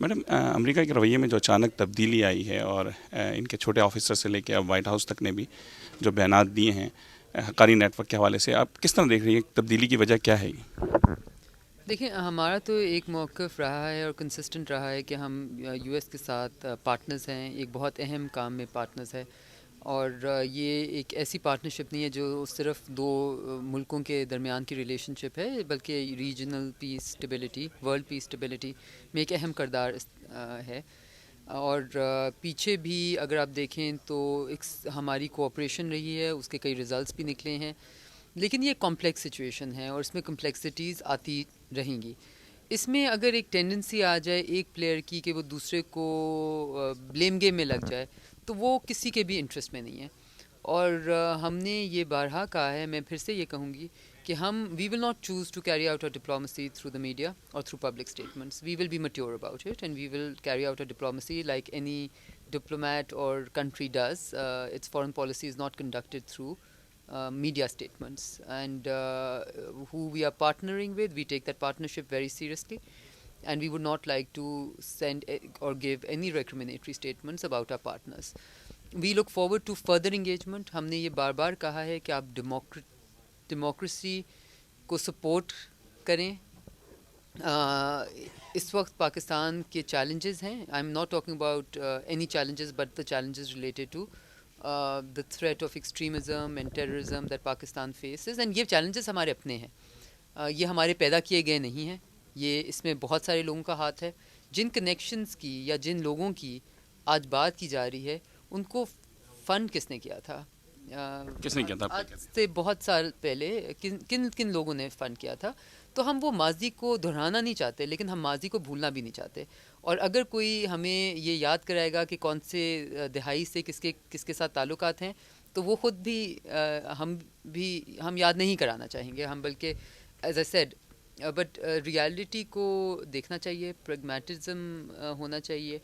Madam, America के रवैये में जो अचानक तब्दीली आई है और इनके छोटे ऑफिसर से लेकर अब वाइट हाउस तक ने भी जो बयानात दिए हैं हक्कानी नेटवर्क के हवाले से, आप किस तरह देख रही हैं? तब्दीली की वजह क्या है ये? देखिए, हमारा तो एक मौक़िफ़ रहा है और कंसिस्टेंट रहा है कि हम यूएस के साथ पार्टनर्स हैं, एक बहुत अहम काम में पार्टनर्स है। और ये एक ऐसी पार्टनरशिप नहीं है जो सिर्फ दो मुल्कों के दरमियान की रिलेशनशिप है, बल्कि regional piece stability, world peace stability में एक अहम किरदार है। और पीछे भी अगर आप देखें तो एक हमारी कोऑपरेशन रही है, उसके कई रिज़ल्ट्स भी निकले हैं। लेकिन ये कॉम्प्लेक्स सिचुएशन है और इसमें कॉम्प्लेक्सिटीज़ आती रहेंगी। इसमें अगर एक टेंडेंसी आ जाए एक प्लेयर की कि वो दूसरे को ब्लेम गेम में लग जाए, तो वो किसी के भी इंटरेस्ट में नहीं है। और हमने ये बारहा कहा है, मैं फिर से ये कहूँगी कि हम we will not choose to carry out a diplomacy through the media और through public statements. We will be mature about it and we will carry out a diplomacy like any diplomat or country does. Its foreign policy is not conducted through media statements, and who we are partnering with, we take that partnership very seriously, and we would not like to send or give any recriminatory statements about our partners. We look forward to further engagement. हमने ये बार बार कहा है कि आप democracy को support करें। इस वक्त पाकिस्तान के चैलेंजेस हैं, I am not talking about any challenges but the challenges related to the threat of extremism and terrorism that Pakistan faces. And ये चैलेंजेस हमारे अपने हैं, ये हमारे पैदा किए गए नहीं हैं। ये इसमें बहुत सारे लोगों का हाथ है। जिन कनेक्शंस की या जिन लोगों की आज बात की जा रही है, उनको फ़ंड किसने किया था? किसने किया था, आप क्या आज कहते हैं? से बहुत साल पहले किन किन किन लोगों ने फ़ंड किया था? तो हम वो माजी को दोहराना नहीं चाहते, लेकिन हम माजी को भूलना भी नहीं चाहते। और अगर कोई हमें ये याद कराएगा कि कौन से दहाई से किसके किसके साथ ताल्लुकात हैं, तो वो ख़ुद भी हम याद नहीं कराना चाहेंगे। हम बल्कि as I said, but reality को देखना चाहिए, प्रैग्मेटिज्म होना चाहिए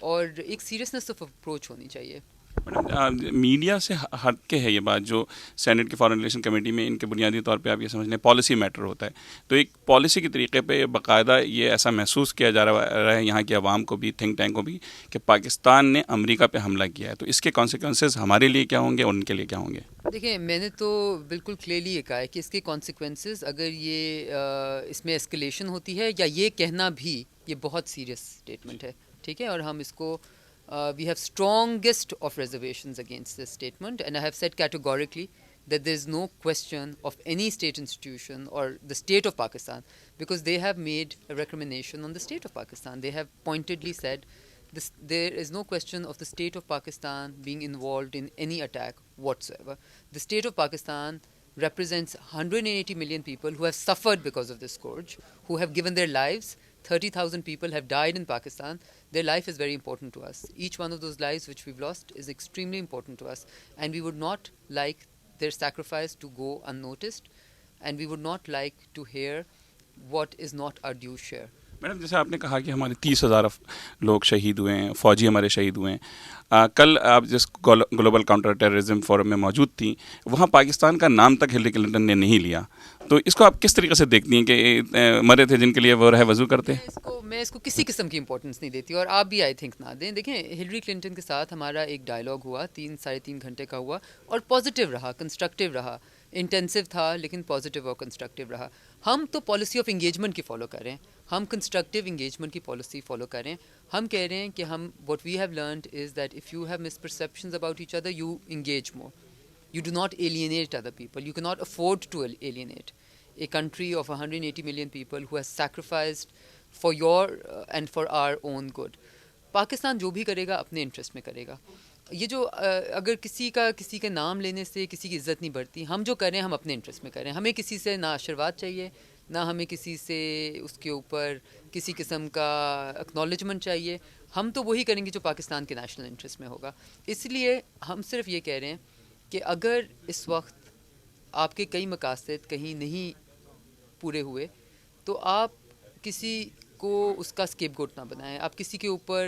और एक सीरियसनेस ऑफ अप्रोच होनी चाहिए। मैडम, मीडिया से हट के है ये बात जो सेनेट की फॉरेन रिलेशन कमेटी में इनके बुनियादी तौर पे आप ये समझ लें पॉलिसी मैटर होता है। तो एक पॉलिसी के तरीके पे बाकायदा ये ऐसा महसूस किया जा रहा है यहाँ की आवाम को भी, थिंक टैंक को भी, कि पाकिस्तान ने अमेरिका पे हमला किया है। तो इसके कॉन्सिक्वेंसेस हमारे लिए क्या होंगे और उनके लिए क्या होंगे? देखिए, मैंने तो बिल्कुल क्लियरली ये कहा है कि इसके कॉन्सिक्वेंसेस, अगर ये इसमें एस्केलेशन होती है या ये कहना भी, ये बहुत सीरियस स्टेटमेंट है, ठीक है। और हम इसको we have strongest of reservations against this statement, and I have said categorically that there is no question of any state institution or the state of Pakistan, because they have made a recrimination on the state of Pakistan. They have pointedly said this, there is no question of the state of Pakistan being involved in any attack whatsoever. The state of Pakistan represents 180 million people who have suffered because of this scourge, who have given their lives. 30,000 people have died in Pakistan. Their life is very important to us. Each one of those lives which we've lost is extremely important to us, and we would not like their sacrifice to go unnoticed, and we would not like to hear what is not our due share. Madam, जैसे आपने कहा कि हमारे 30,000 लोग शहीद हुए हैं, फ़ौजी हमारे शहीद हुए हैं। कल आप जिस ग्लोबल काउंटर टेररिज्म फोरम में मौजूद थी, वहाँ पाकिस्तान का नाम तक हिलरी क्लिंटन ने नहीं लिया। तो इसको आप किस तरीके से देखती हैं कि मरे थे जिनके लिए वो रह वजू करते? मैं इसको किसी किस्म की इंपॉर्टेंस नहीं देती, और आप भी आई थिंक ना दें। देखें, हिलरी क्लिंटन के साथ हमारा एक डायलॉग हुआ, 3 साढ़े 3 घंटे का हुआ, और पॉजिटिव रहा, कंस्ट्रक्टिव रहा, इंटेंसिव था लेकिन पॉजिटिव और कंस्ट्रक्टिव रहा। हम तो पॉलिसी ऑफ इंगेजमेंट की फ़ॉलो कर रहे हैं, हम कंस्ट्रक्टिव इंगेजमेंट की पॉलिसी फ़ॉलो कर रहे हैं। हम कह रहे हैं कि हम what we have learned is that if you have misperceptions about each other, you engage more, you do not alienate other people, you cannot afford to alienate a country of 180 million people who has sacrificed for your and for our own good. Pakistan जो भी करेगा अपने interest में करेगा। ये जो अगर किसी के नाम लेने से किसी की इज़्ज़त नहीं बढ़ती, हम जो करें हम अपने इंटरेस्ट में करें। हमें किसी से ना आशीर्वाद चाहिए, ना हमें किसी से उसके ऊपर किसी किस्म का एक्नॉलेजमेंट चाहिए। हम तो वही करेंगे जो पाकिस्तान के नेशनल इंटरेस्ट में होगा। इसलिए हम सिर्फ ये कह रहे हैं कि अगर इस वक्त आपके कई मकासद कहीं नहीं पूरे हुए, तो आप किसी को उसका स्केपगोट ना बनाएं, आप किसी के ऊपर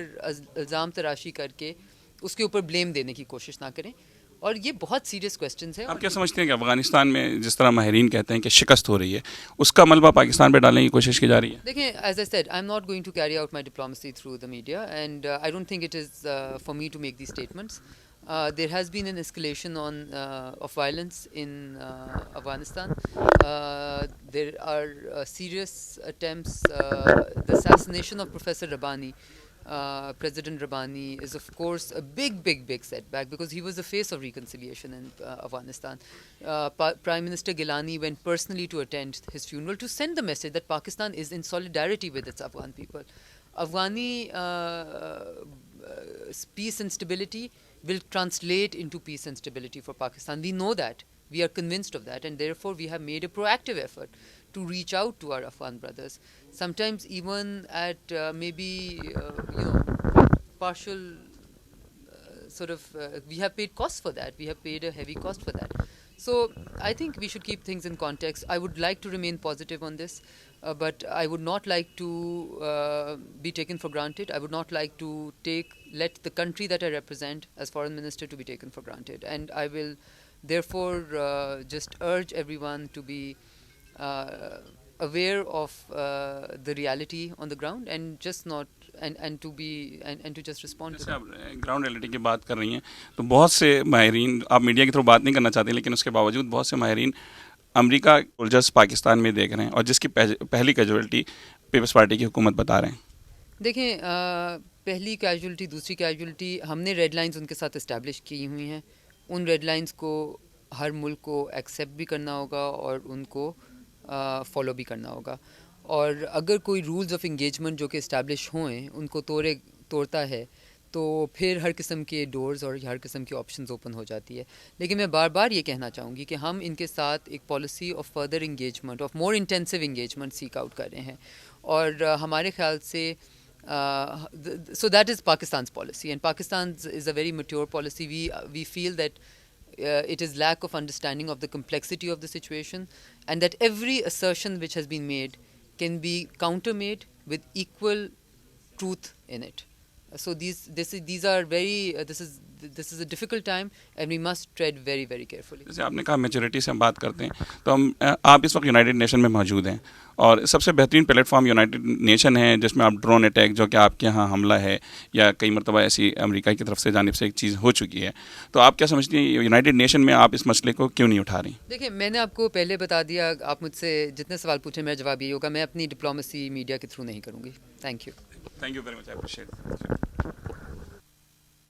इल्ज़ाम तराशी करके उसके ऊपर ब्लेम देने की कोशिश ना करें। और ये बहुत सीरियस क्वेश्चंस है। आप क्या समझते हैं कि अफगानिस्तान में जिस तरह माहिरीन कहते हैं कि शिकस्त हो रही है, उसका मलबा पाकिस्तान पे डालने की कोशिश की जा रही है? देखिए, as I said, I am not going to carry out my diplomacy through the media, and I don't think it is for me to make these statements. There has been an escalation of violence in Afghanistan. There are serious attempts. The assassination of Professor Rabbani, President Rabbani, is of course a big setback, because he was the face of reconciliation in Afghanistan. Prime Minister Gilani went personally to attend his funeral to send the message that Pakistan is in solidarity with its Afghan people. Afghani peace and stability will translate into peace and stability for Pakistan. We know that. We are convinced of that, and therefore we have made a proactive effort to reach out to our Afghan brothers. Sometimes even at maybe partial we have paid costs for that. We have paid a heavy cost for that. So I think we should keep things in context. I would like to remain positive on this, but I would not like to be taken for granted. I would not like to let the country that I represent as foreign minister to be taken for granted. And I will therefore just urge everyone to be aware of the reality on the ground, and just not and to just respond to जैसे that. आप ground reality की बात कर रही हैं, तो बहुत से माहिरीन, आप मीडिया के थ्रू बात नहीं करना चाहते, लेकिन उसके बावजूद बहुत से माहिरीन अमेरिका सोल्जर्स पाकिस्तान में देख रहे हैं, और जिसकी पहली कैजुअलिटी पीपल्स पार्टी की हुकूमत बता रहे हैं। देखें, पहली कैजुअलिटी, दूसरी कैजुअलिटी, हमने रेड लाइंस उनके साथ इस्टेब्लिश की हुई हैं। उन रेड लाइंस को हर मुल्क को एक्सेप्ट भी करना होगा और उनको फॉलो भी करना होगा। और अगर कोई रूल्स ऑफ इंगेजमेंट जो कि इस्टेब्लिश हों उनको तोड़ता है, तो फिर हर किस्म के डोर्स और हर किस्म की ऑप्शंस ओपन हो जाती है। लेकिन मैं बार बार ये कहना चाहूँगी कि हम इनके साथ एक policy of further engagement, of more intensive engagement seek out कर रहे हैं, और हमारे ख्याल से so that is Pakistan's policy, and Pakistan's is a very mature policy. We feel that it is lack of understanding of the complexity of the situation, and that every assertion which has been made can be countermade with equal truth in it. So this is a difficult time, and we must tread very, very carefully. जैसे आपने कहा majority से हम बात करते हैं, तो आप इस वक्त यूनाइटेड नेशन में मौजूद हैं, और सबसे बेहतरीन प्लेटफॉर्म यूनाइटेड नेशन है, जिसमें आप ड्रोन अटैक, जो कि आपके यहाँ हमला है, या कई मरतबा ऐसी अमेरिका की तरफ से जानिब से एक चीज़ हो चुकी है, तो आप क्या समझती हैं यूनाइटेड नेशन में आप इस मसले को क्यों नहीं उठा रही? देखिए, मैंने आपको पहले बता दिया, आप मुझसे जितने सवाल पूछें मेरा जवाब यही होगा, मैं अपनी डिप्लोमेसी मीडिया के थ्रू नहीं करूँगी। Thank you very much, I appreciate.